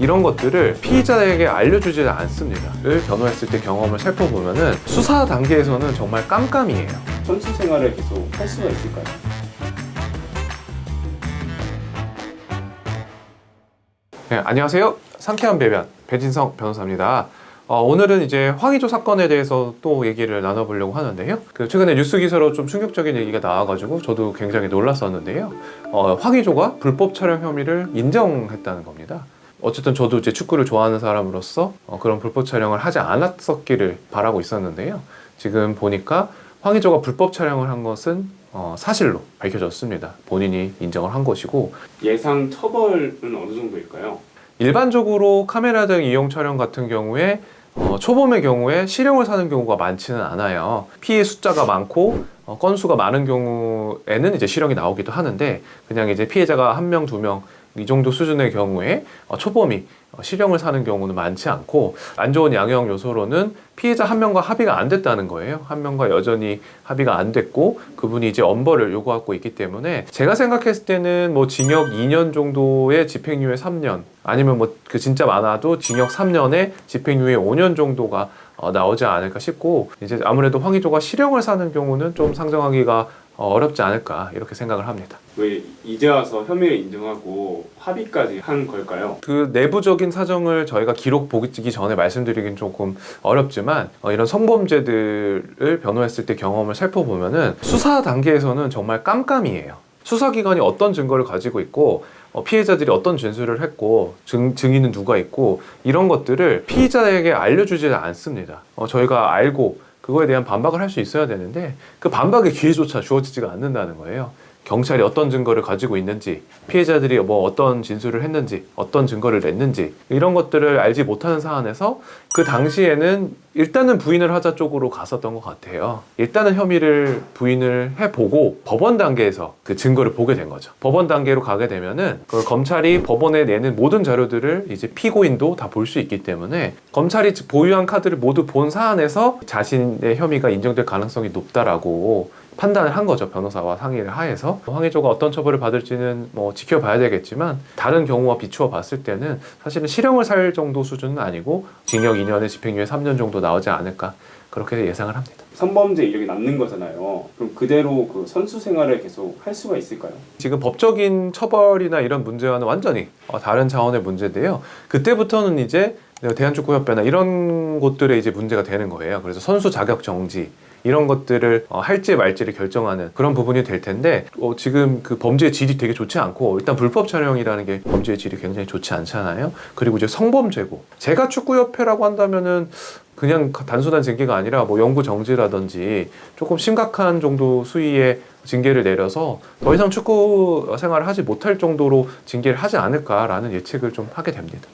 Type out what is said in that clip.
이런 것들을 피의자에게 알려주지 않습니다. 를 변호했을 때 경험을 살펴보면은 수사 단계에서는 정말 깜깜이에요. 선수 생활을 계속 할 수가 있을까요? 네, 안녕하세요. 상쾌한 배변 배진성 변호사입니다. 오늘은 이제 황의조 사건에 대해서 또 얘기를 나눠보려고 하는데요. 최근에 뉴스 기사로 좀 충격적인 얘기가 나와가지고 저도 굉장히 놀랐었는데요. 황의조가 불법 촬영 혐의를 인정했다는 겁니다. 어쨌든 저도 이제 축구를 좋아하는 사람으로서 그런 불법 촬영을 하지 않았었기를 바라고 있었는데요. 지금 보니까 황의조가 불법 촬영을 한 것은 사실로 밝혀졌습니다. 본인이 인정을 한 것이고, 예상 처벌은 어느 정도일까요? 일반적으로 카메라 등 이용 촬영 같은 경우에 초범의 경우에 실형을 사는 경우가 많지는 않아요. 피해 숫자가 많고 건수가 많은 경우에는 이제 실형이 나오기도 하는데, 그냥 이제 피해자가 1명, 2명 이 정도 수준의 경우에 초범이 실형을 사는 경우는 많지 않고, 안 좋은 양형 요소로는 피해자 1명과 합의가 안 됐다는 거예요. 1명과 여전히 합의가 안 됐고 그분이 이제 엄벌을 요구하고 있기 때문에, 제가 생각했을 때는 뭐 징역 2년 정도의 집행유예 3년, 아니면 뭐 그 진짜 많아도 징역 3년에 집행유예 5년 정도가 나오지 않을까 싶고, 이제 아무래도 황의조가 실형을 사는 경우는 좀 상정하기가 어렵지 않을까 이렇게 생각을 합니다. 왜 이제 와서 혐의를 인정하고 합의까지 한 걸까요? 그 내부적인 사정을 저희가 기록 보기 전에 말씀드리긴 조금 어렵지만, 이런 성범죄들을 변호했을 때 경험을 살펴보면은 수사 단계에서는 정말 깜깜이에요. 수사기관이 어떤 증거를 가지고 있고 피해자들이 어떤 진술을 했고 증인은 누가 있고, 이런 것들을 피의자에게 알려주지 않습니다. 저희가 알고 그거에 대한 반박을 할 수 있어야 되는데, 그 반박의 기회조차 주어지지가 않는다는 거예요. 경찰이 어떤 증거를 가지고 있는지, 피해자들이 뭐 어떤 진술을 했는지, 어떤 증거를 냈는지, 이런 것들을 알지 못하는 사안에서 그 당시에는 일단은 부인을 하자 쪽으로 갔었던 것 같아요. 일단은 혐의를 부인을 해보고 법원 단계에서 그 증거를 보게 된 거죠. 법원 단계로 가게 되면은 그 검찰이 법원에 내는 모든 자료들을 이제 피고인도 다 볼 수 있기 때문에, 검찰이 보유한 카드를 모두 본 사안에서 자신의 혐의가 인정될 가능성이 높다라고 판단을 한 거죠. 변호사와 상의를 하에서. 황의조가 어떤 처벌을 받을지는 뭐 지켜봐야 되겠지만, 다른 경우와 비추어 봤을 때는 사실은 실형을 살 정도 수준은 아니고 징역 2년에 집행유예 3년 정도 나오지 않을까, 그렇게 예상을 합니다. 성범죄 이력이 남는 거잖아요. 그럼 그대로 그 선수 생활을 계속 할 수가 있을까요? 지금 법적인 처벌이나 이런 문제와는 완전히 다른 차원의 문제인데요. 그때부터는 이제 대한축구협회나 이런 곳들에 이제 문제가 되는 거예요. 그래서 선수 자격 정지, 이런 것들을 할지 말지를 결정하는 그런 부분이 될 텐데, 지금 그 범죄의 질이 되게 좋지 않고, 일단 불법 촬영이라는 게 범죄의 질이 굉장히 좋지 않잖아요. 그리고 이제 성범죄고, 제가 축구협회라고 한다면은 그냥 단순한 징계가 아니라 뭐 영구 정지라든지 조금 심각한 정도 수위의 징계를 내려서 더 이상 축구 생활을 하지 못할 정도로 징계를 하지 않을까라는 예측을 좀 하게 됩니다.